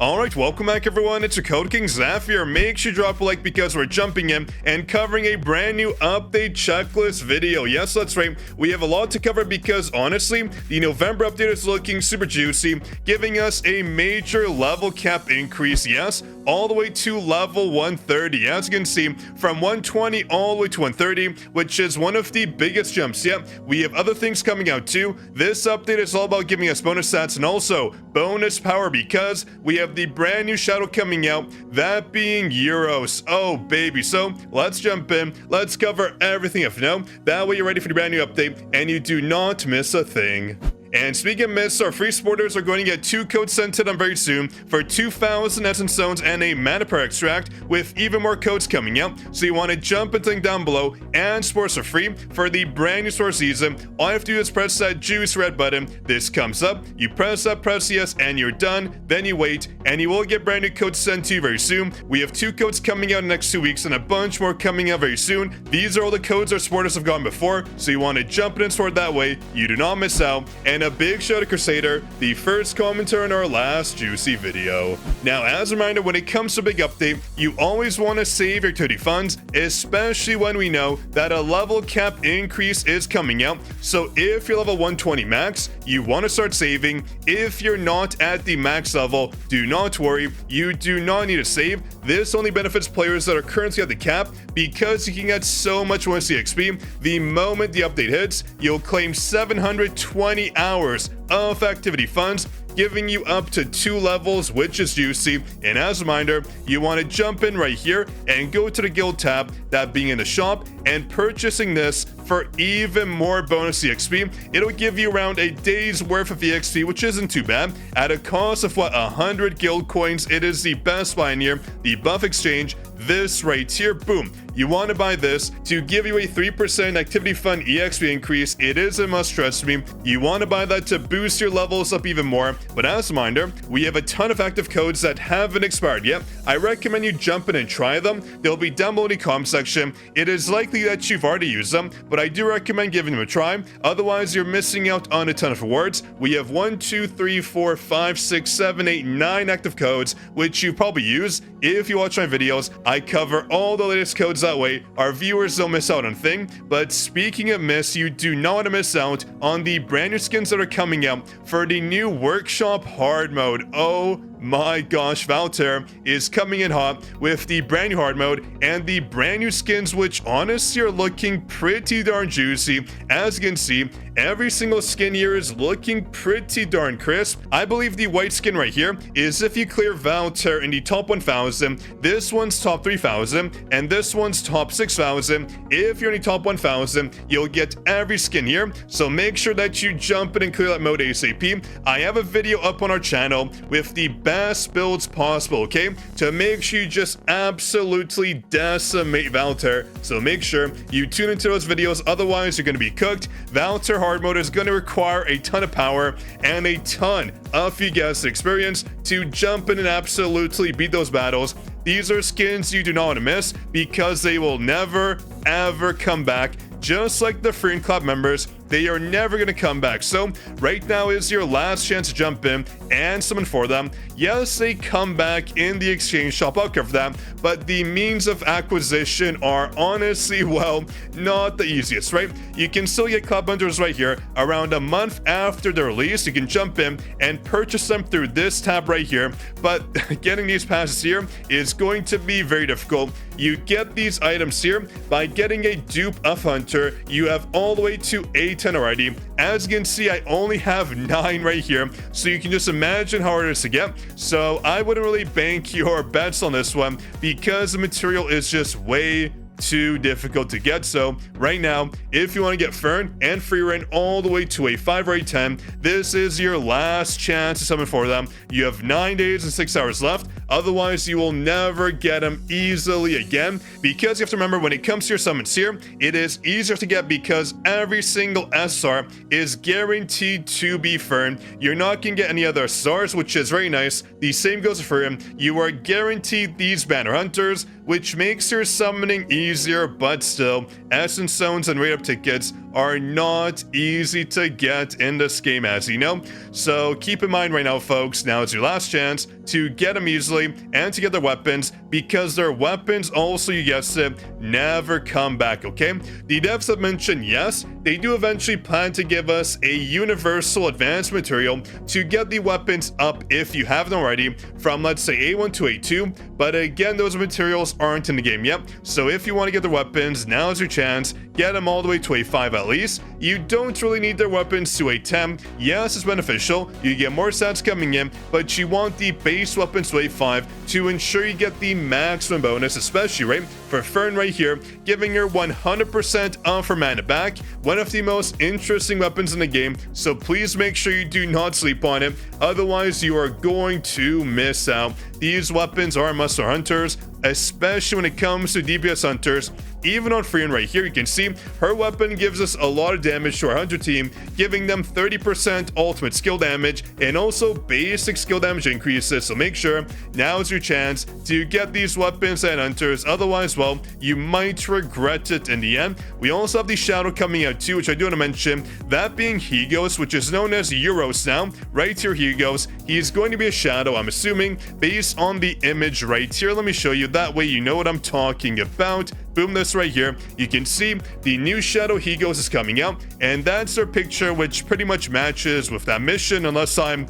Alright, welcome back everyone, it's your Code King Zaf here. Make sure you drop a like because we're jumping in and covering a brand new update checklist video. Yes, that's right, we have a lot to cover because honestly, the November update is looking super juicy, giving us a major level cap increase, yes, all the way to level 130. As you can see, from 120 all the way to 130, which is one of the biggest jumps yet. We have other things coming out too. This update is all about giving us bonus stats and also bonus power because we have the brand new shadow coming out, that being Euros. Oh baby, so let's jump in, let's cover everything if you know, that way you're ready for the brand new update and you do not miss a thing. And speaking of myths, our free supporters are going to get 2 codes sent to them very soon for 2,000 essence stones and a mana power extract, with even more codes coming out. So you want to jump into the link down below and support us for free for the brand new store season. All you have to do is press that juice red button. This comes up, you press that, press yes, and you're done. Then you wait, and you will get brand new codes sent to you very soon. We have 2 codes coming out in the next 2 weeks and a bunch more coming out very soon. These are all the codes our supporters have gotten before, so you want to jump in and support that way. You do not miss out. And a big shout out to Crusader, the first commenter in our last juicy video. Now, as a reminder, when it comes to a big update, you always want to save your activity funds, especially when we know that a level cap increase is coming out. So if you're level 120 max, you want to start saving. If you're not at the max level, do not worry, you do not need to save. This only benefits players that are currently at the cap because you can get so much more CXP. The moment the update hits, you'll claim 720 hours of activity funds, giving you up to 2 levels, which is juicy. And as a reminder, you want to jump in right here and go to the guild tab, that being in the shop, and purchasing this for even more bonus EXP. It'll give you around a day's worth of EXP, which isn't too bad. At a cost of what, 100 guild coins, it is the best buy near the buff exchange. This right here, boom. You want to buy this to give you a 3% activity fund EXP increase. It is a must, trust me. You want to buy that to boost your levels up even more. But as a reminder, we have a ton of active codes that haven't expired yet. I recommend you jump in and try them. They'll be down below in the comment section. It is likely that you've already used them, but I do recommend giving them a try. Otherwise, you're missing out on a ton of rewards. We have 1, 2, 3, 4, 5, 6, 7, 8, 9 active codes, which you probably use. If you watch my videos, I cover all the latest codes that way. Our viewers don't miss out on a thing. But speaking of miss, you do not want to miss out on the brand new skins that are coming out for the new workshop hard mode. Oh my gosh, Valter is coming in hot with the brand new hard mode and the brand new skins, which honestly are looking pretty darn juicy. As you can see, every single skin here is looking pretty darn crisp. I believe the white skin right here is if you clear Valter in the top 1000, this one's top 3000, and this one's top 6000. If you're in the top 1000, you'll get every skin here, so make sure that you jump in and clear that mode ASAP. I have a video up on our channel with the best builds possible, okay, to make sure you just absolutely decimate Valter, so make sure you tune into those videos, otherwise you're going to be cooked. Valter hard mode is going to require a ton of power and a ton of, you guessed, experience to jump in and absolutely beat those battles. These are skins you do not want to miss because they will never ever come back. Just like the Free Club members, they are never going to come back. So right now is your last chance to jump in and summon for them. Yes, they come back in the exchange shop, I'll cover that, but the means of acquisition are honestly, well, not the easiest, right? You can still get club hunters right here around a month after their release. You can jump in and purchase them through this tab right here, but getting these passes here is going to be very difficult. You get these items here by getting a dupe of hunter. You have all the way to 810 already. As you can see, I only have 9 right here, so you can just imagine how hard it is to get. So I wouldn't really bank your bets on this one because the material is just way too difficult to get. So right now, if you want to get Fern and Free Reign all the way to a 5 or a 10, this is your last chance to summon for them. You have 9 days and 6 hours left. Otherwise, you will never get them easily again, because you have to remember, when it comes to your summons here, it is easier to get because every single SR is guaranteed to be Fern. You're not going to get any other SRs, which is very nice. The same goes for him. You are guaranteed these banner hunters, which makes your summoning easier, but still, essence stones and rate up tickets are not easy to get in this game, as you know. So keep in mind right now, folks, now is your last chance to get them easily and to get their weapons, because their weapons also, you guessed it, never come back, okay? The devs have mentioned, yes, they do eventually plan to give us a universal advanced material to get the weapons up, if you haven't already, from let's say A1 to A2, but again, those materials aren't in the game yet. So if you want to get the weapons, now's your chance. Get them all the way to A5 at least. You don't really need their weapons to A10. Yes, it's beneficial, you get more stats coming in, but you want the base weapons to A5 to ensure you get the maximum bonus, especially right for Fern right here, giving her 100% of her mana back, one of the most interesting weapons in the game. So please make sure you do not sleep on it, otherwise you are going to miss out. These weapons are must-have hunters, especially when it comes to DPS hunters. Even on Freon right here, you can see her weapon gives us a lot of damage to our hunter team, giving them 30% ultimate skill damage and also basic skill damage increases. So make sure now is your chance to get these weapons and hunters, otherwise, well, you might regret it in the end. We also have the shadow coming out too, which I do want to mention, that being Higos, which is known as Euros now. Right here, Higos, he's going to be a shadow, I'm assuming, based on the image right here. Let me show you, that way you know what I'm talking about. Boom, this right here, you can see the new shadow Higos is coming out, and that's their picture, which pretty much matches with that mission, unless I'm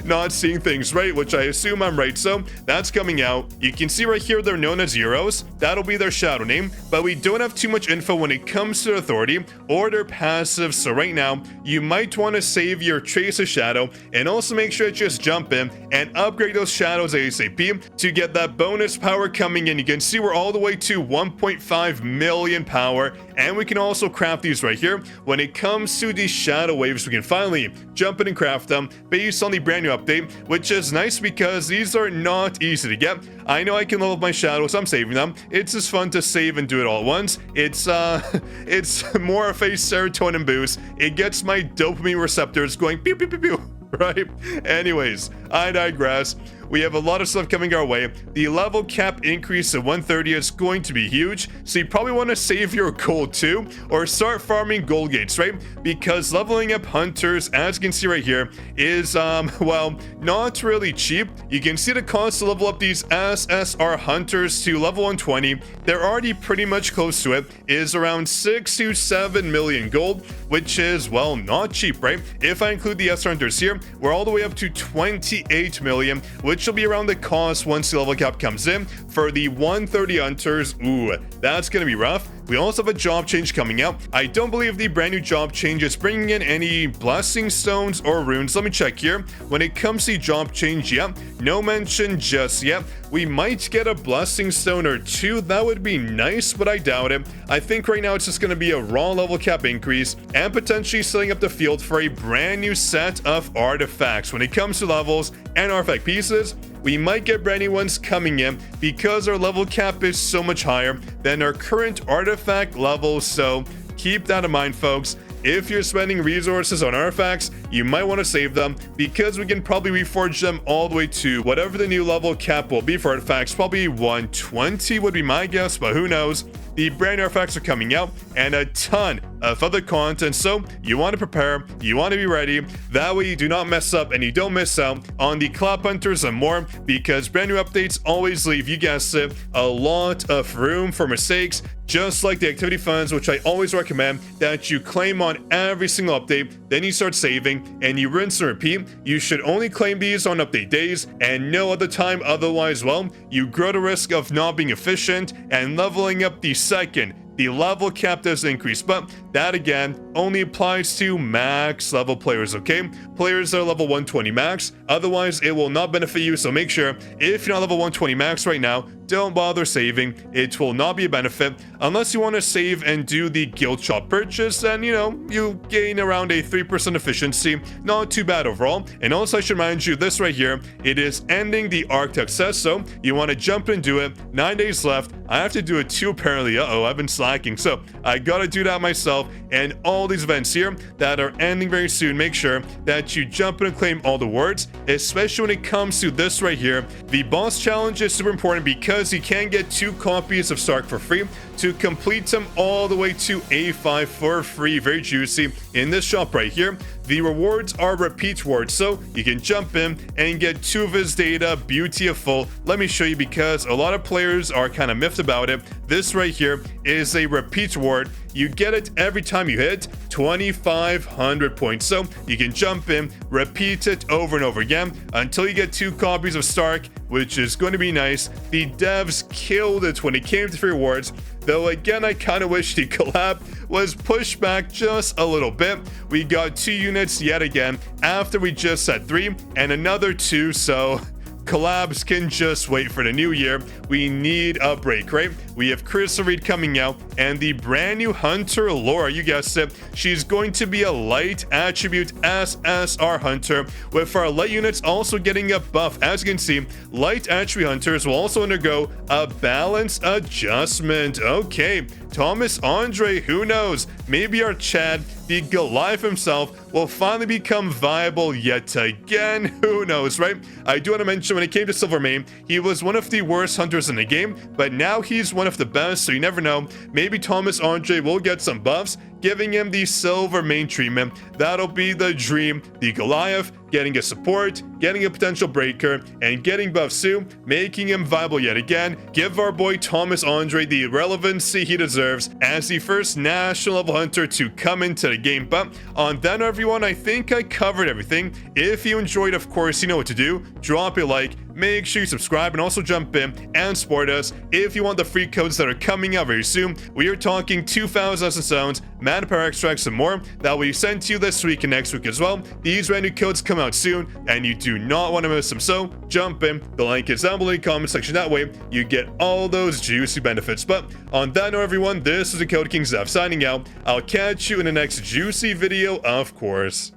not seeing things right, which I assume I'm right. So that's coming out. You can see right here they're known as Euros. That'll be their shadow name, but we don't have too much info when it comes to authority or their passive. So right now you might want to save your Tracer shadow and also make sure to just jump in and upgrade those shadows ASAP to get that bonus power coming in. You can see we're all the way to 1.5 million power, and we can also craft these right here. When it comes to these shadow waves, we can finally jump in and craft them based on the brand new update, which is nice because these are not easy to get. I know I can level up my shadows, I'm saving them. It's just fun to save and do it all at once. It's more of a serotonin boost. It gets my dopamine receptors going pew pew pew pew, right? Anyways, I digress. We have a lot of stuff coming our way. The level cap increase to 130 is going to be huge, so you probably want to save your gold too, or start farming gold gates, right? Because leveling up hunters, as you can see right here, is, well, not really cheap. You can see the cost to level up these SSR hunters to level 120. They're already pretty much close to it, is around 6 to 7 million gold, which is, well, not cheap, right? If I include the S hunters here, we're all the way up to 28 million, which will be around the cost once the level cap comes in. For the 130 hunters, ooh, that's gonna be rough. We also have a job change coming out. I don't believe the brand new job change is bringing in any blessing stones or runes. Let me check here. When it comes to job change, yeah, no mention just yet. We might get a blessing stone or two. That would be nice, but I doubt it. I think right now it's just going to be a raw level cap increase and potentially setting up the field for a brand new set of artifacts. When it comes to levels and artifact pieces, we might get brand new ones coming in because our level cap is so much higher than our current artifact levels. So keep that in mind, folks. If you're spending resources on artifacts, you might want to save them because we can probably reforge them all the way to whatever the new level cap will be for artifacts. Probably 120 would be my guess, but who knows? The brand new artifacts are coming out and a ton of other content, so you want to prepare, you want to be ready. That way you do not mess up and you don't miss out on the clap hunters and more, because brand new updates always leave, you guessed it, a lot of room for mistakes, just like the activity funds, which I always recommend that you claim on every single update. Then you start saving and you rinse and repeat. You should only claim these on update days and no other time, otherwise, well, you grow the risk of not being efficient and leveling up the second the level cap does increase, but that again only applies to max level players, okay? Players that are level 120 max, otherwise it will not benefit you. So make sure if you're not level 120 max right now, don't bother saving. It will not be a benefit unless you want to save and do the guild shop purchase, and you know, you gain around a 3% efficiency. Not too bad overall. And also I should remind you, this right here, it is ending the arc success, so you want to jump and do it. 9 days left. I have to do it too apparently. Uh-oh, I've been slacking, so I gotta do that myself. And all all these events here that are ending very soon, make sure that you jump in and claim all the rewards, especially when it comes to this right here. The boss challenge is super important because you can get 2 copies of Stark for free to complete them all the way to A5 for free. Very juicy in this shop right here. The rewards are repeat rewards, so you can jump in and get 2 of his data. Beautiful. Let me show you, because a lot of players are kind of miffed about it. This right here is a repeat reward. You get it every time you hit 2,500 points. So you can jump in, repeat it over and over again until you get 2 copies of Stark, which is going to be nice. The devs killed it when it came to free rewards. Though again, I kind of wish the collab was pushed back just a little bit. We got 2 units yet again after we just had 3 and another 2, so collabs can just wait for the new year. We need a break, right? We have Chris Reed coming out and the brand new Hunter Laura. You guessed it. She's going to be a light attribute SSR Hunter, with our light units also getting a buff. As you can see, light attribute hunters will also undergo a balance adjustment. Okay, Thomas Andre, who knows? Maybe our Chad, the Goliath himself, will finally become viable yet again. Who knows, right? I do want to mention, when it came to Silvermane, he was one of the worst hunters in the game, but now he's one of the best, so you never know. Maybe Thomas Andre will get some buffs, giving him the Silvermane treatment. That'll be the dream. The Goliath getting a support, getting a potential breaker, and getting buffs too, making him viable yet again. Give our boy Thomas Andre the relevancy he deserves as the first national level hunter to come into the game. But on that note, everyone, I think I covered everything. If you enjoyed, of course, you know what to do. Drop a like, make sure you subscribe, and also jump in and support us if you want the free codes that are coming out very soon. We are talking 2,000 sounds, mana power extracts, and more that we sent to you this week and next week as well. These brand new codes come out soon, and you do not want to miss them, so jump in. The link is down below in the comment section. That way you get all those juicy benefits. But on that note, everyone, this is the Code King Zeph signing out. I'll catch you in the next juicy video, of course.